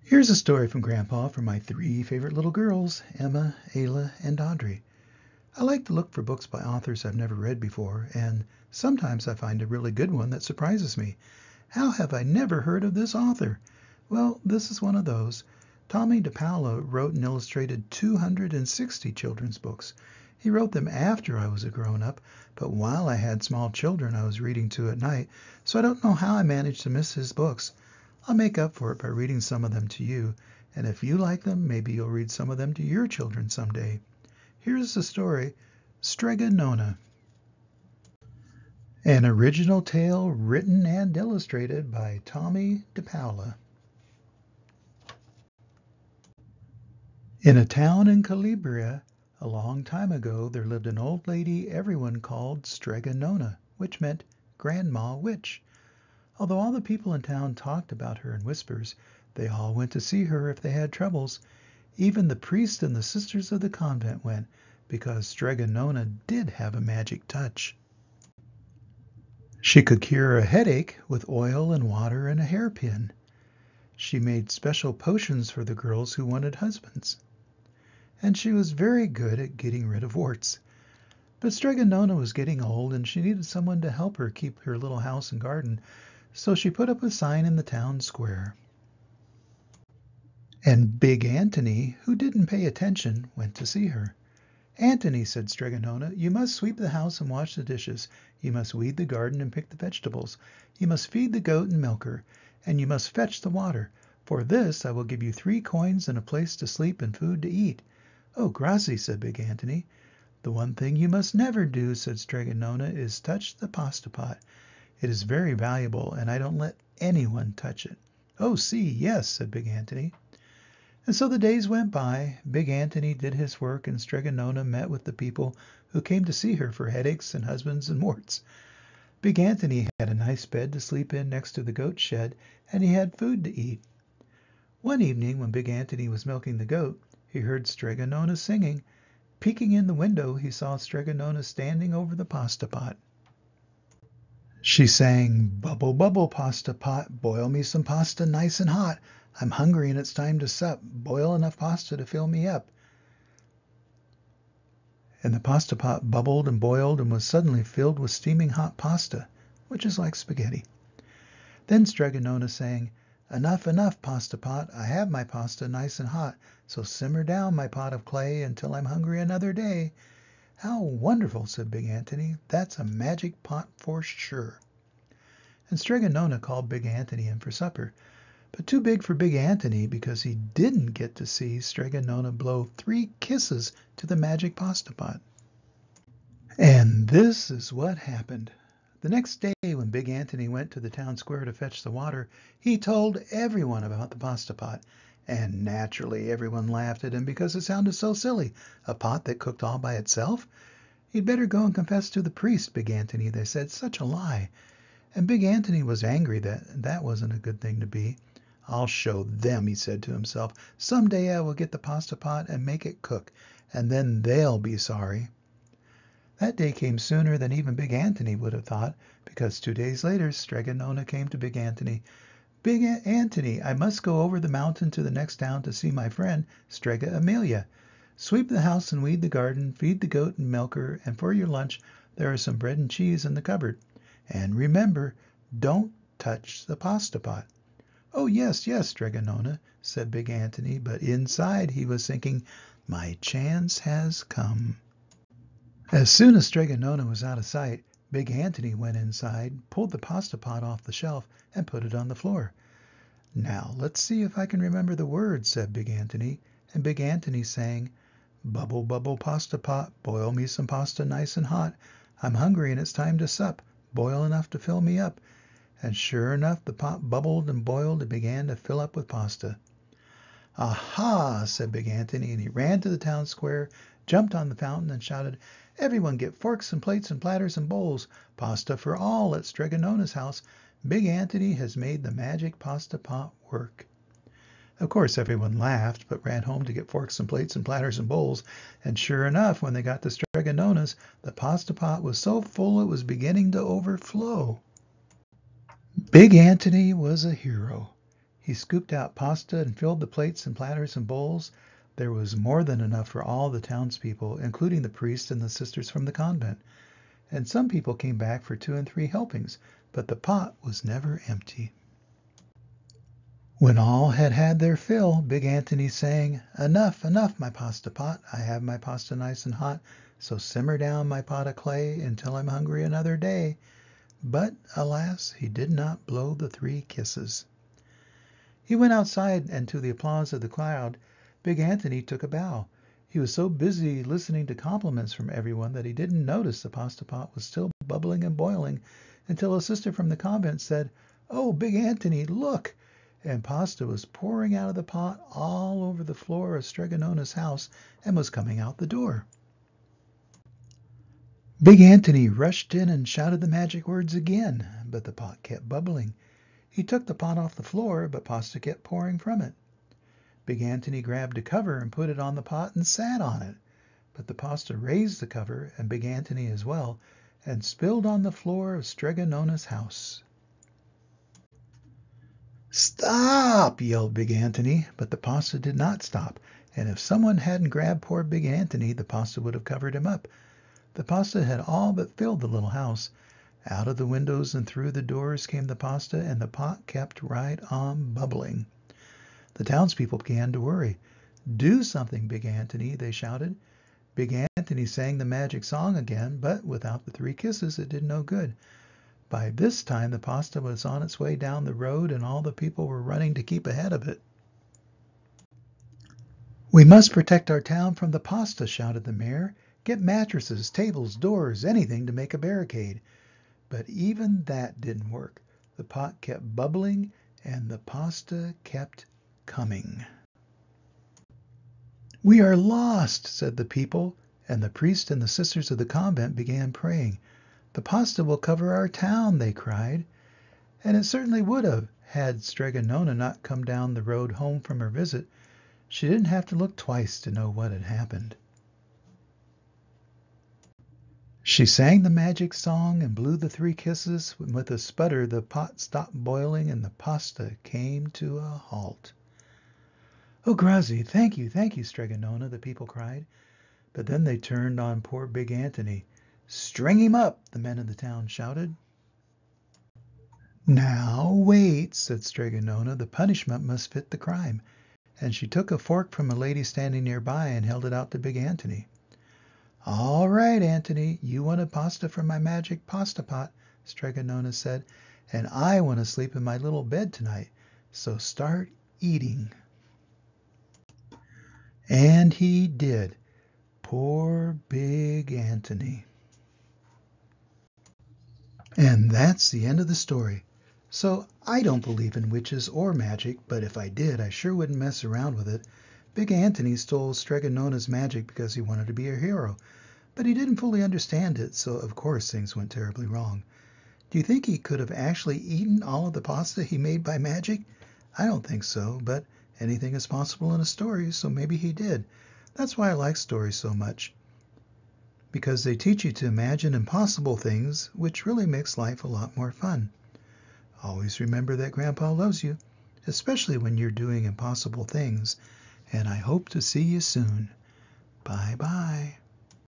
Here's a story from Grandpa for my three favorite little girls, Emma, Ayla, and Audrey. I like to look for books by authors I've never read before, and sometimes I find a really good one that surprises me. How have I never heard of this author? Well, this is one of those. Tommy DePaola wrote and illustrated 260 children's books. He wrote them after I was a grown-up, but while I had small children I was reading to at night, so I don't know how I managed to miss his books. I'll make up for it by reading some of them to you, and if you like them, maybe you'll read some of them to your children someday. Here's the story, Strega Nona. An original tale written and illustrated by Tommy DePaola. In a town in Calabria, a long time ago, there lived an old lady everyone called Strega Nona, which meant Grandma Witch. Although all the people in town talked about her in whispers, they all went to see her if they had troubles. Even the priest and the sisters of the convent went, because Strega Nona did have a magic touch. She could cure a headache with oil and water and a hairpin. She made special potions for the girls who wanted husbands. And she was very good at getting rid of warts. But Strega Nona was getting old, and she needed someone to help her keep her little house and garden, so she put up a sign in the town square. And Big Anthony, who didn't pay attention, went to see her. "Anthony," said Strega Nona, "you must sweep the house and wash the dishes. You must weed the garden and pick the vegetables. You must feed the goat and milk her, and you must fetch the water. For this I will give you 3 coins and a place to sleep and food to eat." "Oh, grazie," said Big Anthony. "The one thing you must never do," said Strega Nona, "is touch the pasta pot. It is very valuable, and I don't let anyone touch it." "Oh, see, yes," said Big Anthony. And so the days went by. Big Anthony did his work, and Strega Nona met with the people who came to see her for headaches and husbands and warts. Big Anthony had a nice bed to sleep in next to the goat shed, and he had food to eat. One evening, when Big Anthony was milking the goat, he heard Strega Nona singing. Peeking in the window, he saw Strega Nona standing over the pasta pot. She sang, "Bubble, bubble, pasta pot, boil me some pasta nice and hot. I'm hungry and it's time to sup. Boil enough pasta to fill me up." And the pasta pot bubbled and boiled and was suddenly filled with steaming hot pasta, which is like spaghetti. Then Strega Nona sang, "Enough, enough, pasta pot. I have my pasta nice and hot, so simmer down my pot of clay until I'm hungry another day." "How wonderful," said Big Anthony. "That's a magic pot for sure." And Strega Nona called Big Anthony in for supper, but too big for Big Anthony because he didn't get to see Strega Nona blow 3 kisses to the magic pasta pot. And this is what happened. The next day, when Big Anthony went to the town square to fetch the water, he told everyone about the pasta pot. And naturally, everyone laughed at him because it sounded so silly. A pot that cooked all by itself? "You'd better go and confess to the priest, Big Anthony," they said. "Such a lie." And Big Anthony was angry that that wasn't a good thing to be. "I'll show them," he said to himself. "Someday I will get the pasta pot and make it cook, and then they'll be sorry." That day came sooner than even Big Anthony would have thought, because 2 days later Strega Nona came to Big Anthony. "Big Anthony, I must go over the mountain to the next town to see my friend, Strega Amelia. Sweep the house and weed the garden, feed the goat and milk her, and for your lunch there are some bread and cheese in the cupboard. And remember, don't touch the pasta pot." "Oh, yes, yes, Strega Nona," said Big Anthony, but inside he was thinking, "My chance has come." As soon as Strega Nona was out of sight, Big Anthony went inside, pulled the pasta pot off the shelf, and put it on the floor. "Now let's see if I can remember the words," said Big Anthony, and Big Anthony sang, "Bubble, bubble, pasta pot, boil me some pasta nice and hot. I'm hungry and it's time to sup. Boil enough to fill me up." And sure enough, the pot bubbled and boiled and began to fill up with pasta. "Aha!" said Big Anthony, and he ran to the town square, jumped on the fountain, and shouted, "Everyone get forks and plates and platters and bowls. Pasta for all at Strega Nona's house. Big Anthony has made the magic pasta pot work." Of course, everyone laughed, but ran home to get forks and plates and platters and bowls. And sure enough, when they got to Strega Nona's, the pasta pot was so full it was beginning to overflow. Big Anthony was a hero. He scooped out pasta and filled the plates and platters and bowls. There was more than enough for all the townspeople, including the priest and the sisters from the convent. And some people came back for 2 and 3 helpings, but the pot was never empty. When all had had their fill, Big Anthony sang, "Enough, enough, my pasta pot. I have my pasta nice and hot, so simmer down my pot of clay until I'm hungry another day." But, alas, he did not blow the 3 kisses. He went outside, and to the applause of the crowd, Big Anthony took a bow. He was so busy listening to compliments from everyone that he didn't notice the pasta pot was still bubbling and boiling until a sister from the convent said, "Oh, Big Anthony, look!" And pasta was pouring out of the pot all over the floor of Strega Nona's house and was coming out the door. Big Anthony rushed in and shouted the magic words again, but the pot kept bubbling. He took the pot off the floor, but pasta kept pouring from it. Big Anthony grabbed a cover and put it on the pot and sat on it, but the pasta raised the cover, and Big Anthony as well, and spilled on the floor of Strega Nona's house. "Stop!" yelled Big Anthony, but the pasta did not stop, and if someone hadn't grabbed poor Big Anthony, the pasta would have covered him up. The pasta had all but filled the little house. Out of the windows and through the doors came the pasta, and the pot kept right on bubbling. The townspeople began to worry. "Do something, Big Anthony," they shouted. Big Anthony sang the magic song again, but without the 3 kisses it did no good. By this time the pasta was on its way down the road, and all the people were running to keep ahead of it. "We must protect our town from the pasta," shouted the mayor. "Get mattresses, tables, doors, anything to make a barricade." But even that didn't work. The pot kept bubbling, and the pasta kept coming. "We are lost," said the people, and the priest and the sisters of the convent began praying. "The pasta will cover our town," they cried. And it certainly would have, had Strega Nona not come down the road home from her visit. She didn't have to look twice to know what had happened. She sang the magic song and blew the 3 kisses. With a sputter, the pot stopped boiling and the pasta came to a halt. "Oh, Grazi, thank you, Strega Nona," the people cried. But then they turned on poor Big Anthony. "String him up," the men of the town shouted. "Now wait," said Strega Nona. "The punishment must fit the crime." And she took a fork from a lady standing nearby and held it out to Big Anthony. "All right, Anthony, you wanted pasta from my magic pasta pot," Strega Nona said, "and I want to sleep in my little bed tonight, so start eating." And he did. Poor Big Anthony. And that's the end of the story. So I don't believe in witches or magic, but if I did, I sure wouldn't mess around with it. Big Anthony stole Strega Nona's magic because he wanted to be a hero, but he didn't fully understand it, so of course things went terribly wrong. Do you think he could have actually eaten all of the pasta he made by magic? I don't think so, but anything is possible in a story, so maybe he did. That's why I like stories so much, because they teach you to imagine impossible things, which really makes life a lot more fun. Always remember that Grandpa loves you, especially when you're doing impossible things, and I hope to see you soon. Bye-bye.